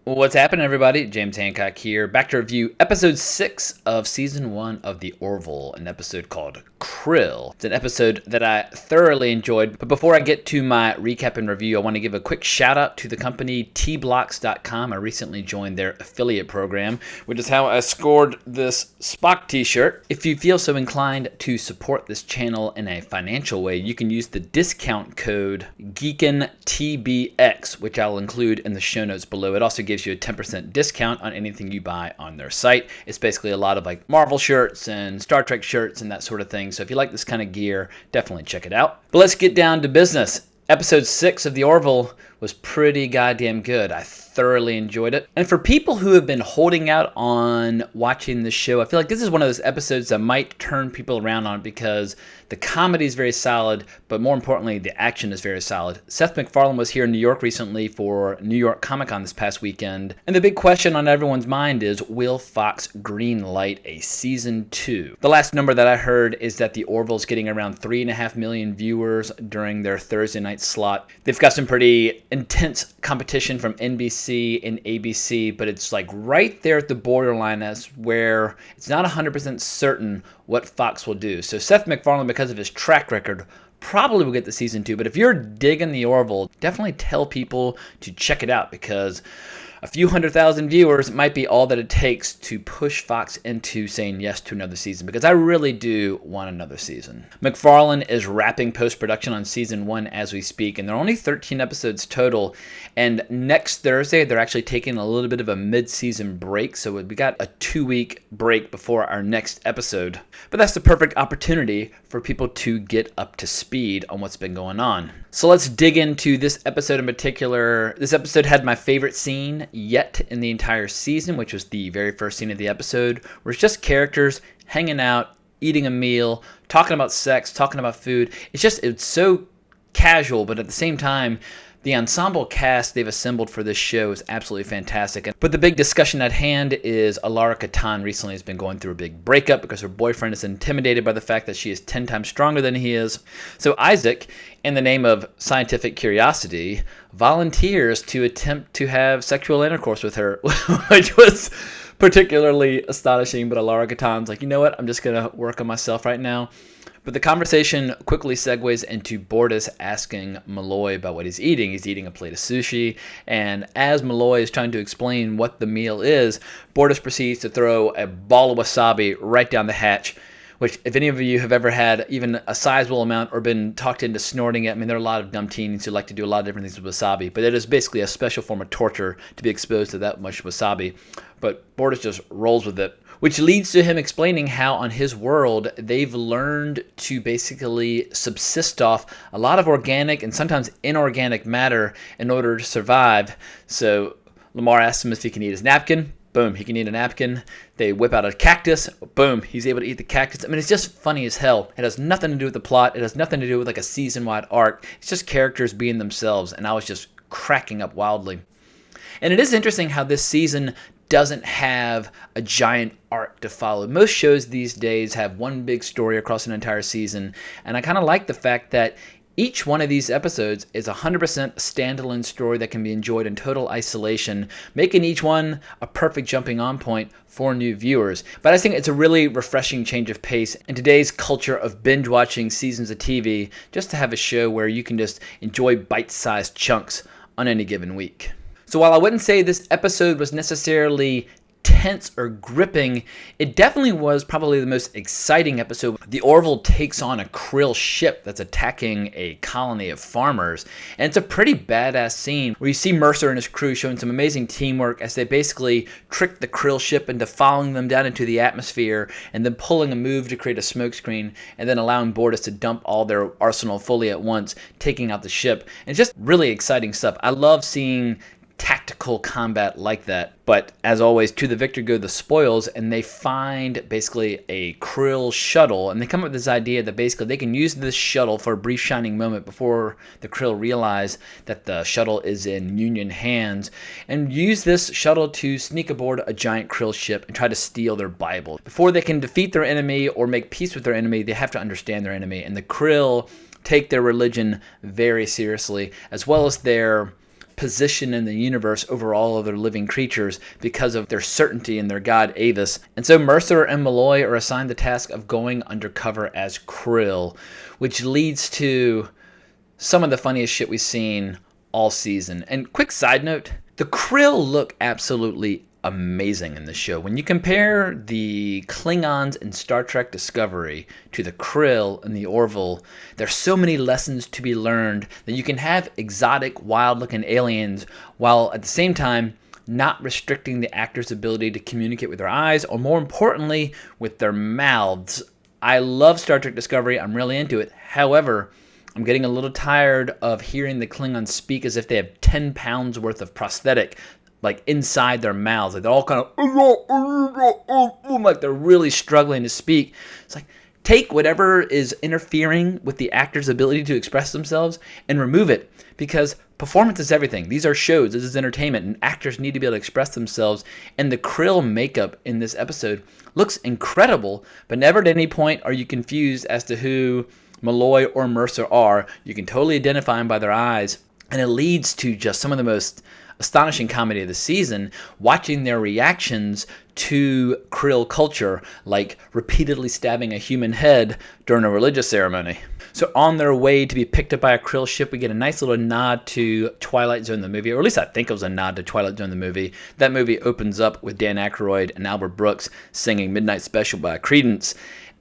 What's happening, everybody? James Hancock here, back to review episode 6 of season 1 of The Orville, an episode called Krill. It's an episode that I thoroughly enjoyed, but before I get to my recap and review, I want to give a quick shout out to the company tblocks.com. I recently joined their affiliate program, which is how I scored this Spock t-shirt. If you feel so inclined to support this channel in a financial way, you can use the discount code GeekingTBX, which I'll include in the show notes below. It also gives you a 10% discount on anything you buy on their site. It's basically a lot of like Marvel shirts and Star Trek shirts and that sort of thing. So if you like this kind of gear, definitely check it out. But let's get down to business. Episode 6 of The Orville was pretty goddamn good. I thoroughly enjoyed it. And for people who have been holding out on watching this show, I feel like this is one of those episodes that might turn people around on it because the comedy is very solid, but more importantly, the action is very solid. Seth MacFarlane was here in New York recently for New York Comic Con this past weekend. And the big question on everyone's mind is, will Fox greenlight a season 2? The last number that I heard is that The Orville's getting around 3.5 million viewers during their Thursday night slot. They've got some pretty intense competition from NBC and ABC, but it's like right there at the borderline as where it's not 100% certain what Fox will do. So Seth MacFarlane, because of his track record, probably will get the season 2. But if you're digging The Orville, definitely tell people to check it out because a few 100,000 viewers might be all that it takes to push Fox into saying yes to another season, because I really do want another season. MacFarlane is wrapping post-production on season 1 as we speak, and there are only 13 episodes total, and next Thursday they're actually taking a little bit of a mid-season break, so we got a 2-week break before our next episode. But that's the perfect opportunity for people to get up to speed on what's been going on. So let's dig into this episode in particular. This episode had my favorite scene yet in the entire season, which was the very first scene of the episode, where it's just characters hanging out, eating a meal, talking about sex, talking about food. It's so casual, but at the same time, the ensemble cast they've assembled for this show is absolutely fantastic. But the big discussion at hand is Alara Katan recently has been going through a big breakup because her boyfriend is intimidated by the fact that she is 10 times stronger than he is. So Isaac, in the name of scientific curiosity, volunteers to attempt to have sexual intercourse with her, which was particularly astonishing. But Alara Katan's like, you know what, I'm just going to work on myself right now. But the conversation quickly segues into Bortus asking Malloy about what he's eating. He's eating a plate of sushi, and as Malloy is trying to explain what the meal is, Bortus proceeds to throw a ball of wasabi right down the hatch, which if any of you have ever had even a sizable amount or been talked into snorting it, I mean, there are a lot of dumb teens who like to do a lot of different things with wasabi, but it is basically a special form of torture to be exposed to that much wasabi. But Bortus just rolls with it, which leads to him explaining how on his world they've learned to basically subsist off a lot of organic and sometimes inorganic matter in order to survive. So Lamar asks him if he can eat his napkin. Boom, he can eat a napkin. They whip out a cactus. Boom, he's able to eat the cactus. I mean, it's just funny as hell. It has nothing to do with the plot. It has nothing to do with like a season-wide arc. It's just characters being themselves, and I was just cracking up wildly. And it is interesting how this season doesn't have a giant arc to follow. Most shows these days have one big story across an entire season, and I kind of like the fact that each one of these episodes is 100% standalone story that can be enjoyed in total isolation, making each one a perfect jumping on point for new viewers. But I think it's a really refreshing change of pace in today's culture of binge watching seasons of TV, just to have a show where you can just enjoy bite-sized chunks on any given week. So while I wouldn't say this episode was necessarily tense or gripping, it definitely was probably the most exciting episode. The Orville takes on a Krill ship that's attacking a colony of farmers, and it's a pretty badass scene where you see Mercer and his crew showing some amazing teamwork as they basically trick the Krill ship into following them down into the atmosphere and then pulling a move to create a smokescreen and then allowing Bortus to dump all their arsenal fully at once, taking out the ship. And it's just really exciting stuff. I love seeing tactical combat like that. But as always, to the victor go the spoils, and they find basically a Krill shuttle, and they come up with this idea that basically they can use this shuttle for a brief shining moment before the Krill realize that the shuttle is in Union hands, and use this shuttle to sneak aboard a giant Krill ship and try to steal their Bible. Before they can defeat their enemy or make peace with their enemy, they have to understand their enemy, and the Krill take their religion very seriously, as well as their position in the universe over all other living creatures because of their certainty in their god Avis. And so Mercer and Malloy are assigned the task of going undercover as Krill, which leads to some of the funniest shit we've seen all season. And quick side note, the Krill look absolutely amazing in this show. When you compare the Klingons in Star Trek Discovery to the Krill in the Orville, there's so many lessons to be learned that you can have exotic, wild-looking aliens while at the same time not restricting the actor's ability to communicate with their eyes, or more importantly, with their mouths. I love Star Trek Discovery. I'm really into it. However, I'm getting a little tired of hearing the Klingons speak as if they have 10 pounds worth of prosthetic like inside their mouths. Like they're all kind of like they're really struggling to speak. It's like, take whatever is interfering with the actor's ability to express themselves and remove it, because performance is everything. These are shows. This is entertainment, and actors need to be able to express themselves. And the Krill makeup in this episode looks incredible, but never at any point are you confused as to who Malloy or Mercer are. You can totally identify them by their eyes, and it leads to just some of the most astonishing comedy of the season, watching their reactions to Krill culture, like repeatedly stabbing a human head during a religious ceremony. So on their way to be picked up by a Krill ship, we get a nice little nod to Twilight Zone the movie, or at least I think it was a nod to Twilight Zone the movie. That movie opens up with Dan Aykroyd and Albert Brooks singing Midnight Special by Creedence.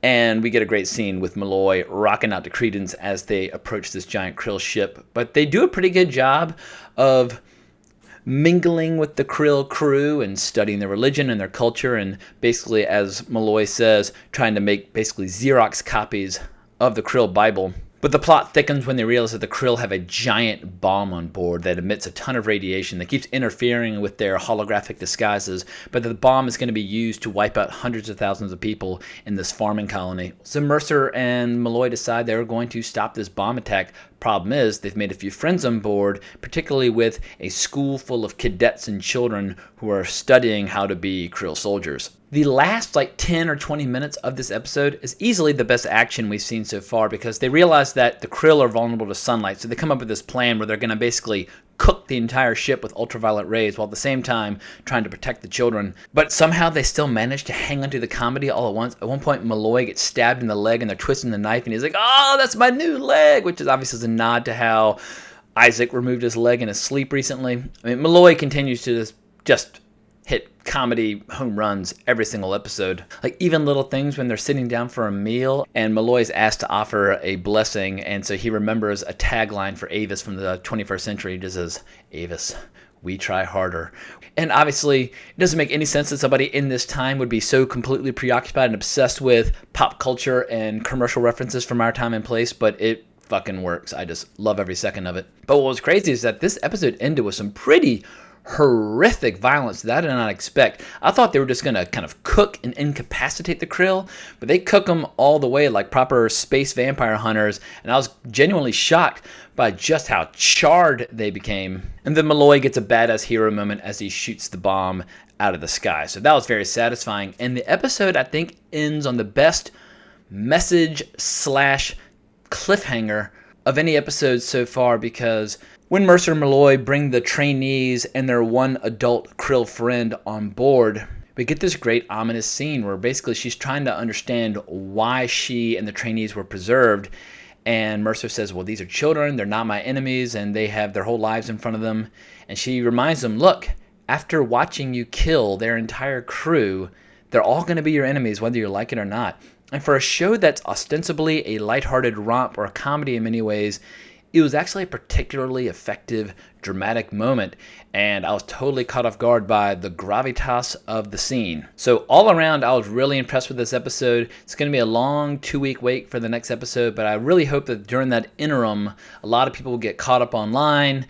And we get a great scene with Malloy rocking out to Creedence as they approach this giant Krill ship. But they do a pretty good job of mingling with the Krill crew and studying their religion and their culture, and basically, as Malloy says, trying to make basically Xerox copies of the Krill Bible. But the plot thickens when they realize that the Krill have a giant bomb on board that emits a ton of radiation that keeps interfering with their holographic disguises, but the bomb is going to be used to wipe out hundreds of thousands of people in this farming colony. So Mercer and Malloy decide they're going to stop this bomb attack. Problem is, they've made a few friends on board, particularly with a school full of cadets and children who are studying how to be Krill soldiers. The last 10 or 20 minutes of this episode is easily the best action we've seen so far, because they realize that the Krill are vulnerable to sunlight, so they come up with this plan where they're going to basically cook the entire ship with ultraviolet rays while at the same time trying to protect the children. But somehow they still manage to hang onto the comedy all at once. At one point, Malloy gets stabbed in the leg and they're twisting the knife, and he's like, "Oh, that's my new leg," which is obviously a nod to how Isaac removed his leg in his sleep recently. I mean, Malloy continues to just hit comedy home runs every single episode. Like even little things when they're sitting down for a meal and Malloy's asked to offer a blessing, and so he remembers a tagline for Avis from the 21st century. He just says, "Avis, we try harder." And obviously, it doesn't make any sense that somebody in this time would be so completely preoccupied and obsessed with pop culture and commercial references from our time and place, but it fucking works. I just love every second of it. But what was crazy is that this episode ended with some pretty horrific violence that I did not expect. I thought they were just going to kind of cook and incapacitate the Krill, but they cook them all the way like proper space vampire hunters, and I was genuinely shocked by just how charred they became. And then Malloy gets a badass hero moment as he shoots the bomb out of the sky. So that was very satisfying. And the episode, I think, ends on the best message / cliffhanger of any episode so far, because when Mercer and Malloy bring the trainees and their one adult Krill friend on board, we get this great ominous scene where basically she's trying to understand why she and the trainees were preserved. And Mercer says, "Well, these are children, they're not my enemies, and they have their whole lives in front of them." And she reminds them, "Look, after watching you kill their entire crew, they're all going to be your enemies, whether you like it or not." And for a show that's ostensibly a lighthearted romp or a comedy in many ways, it was actually a particularly effective, dramatic moment, and I was totally caught off guard by the gravitas of the scene. So all around, I was really impressed with this episode. It's going to be a long 2-week wait for the next episode, but I really hope that during that interim, a lot of people will get caught up online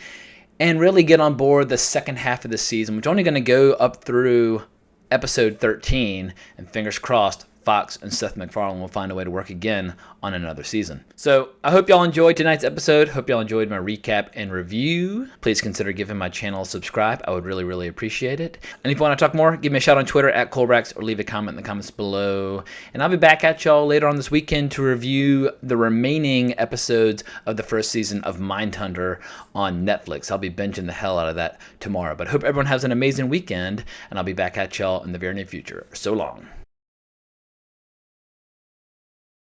and really get on board the second half of the season, which is only going to go up through episode 13, and fingers crossed, Fox and Seth MacFarlane will find a way to work again on another season. So I hope y'all enjoyed tonight's episode. Hope y'all enjoyed my recap and review. Please consider giving my channel a subscribe. I would really, really appreciate it. And if you want to talk more, give me a shout on Twitter at Colbrax or leave a comment in the comments below. And I'll be back at y'all later on this weekend to review the remaining episodes of the first season of Mindhunter on Netflix. I'll be binging the hell out of that tomorrow. But hope everyone has an amazing weekend, and I'll be back at y'all in the very near future. So long.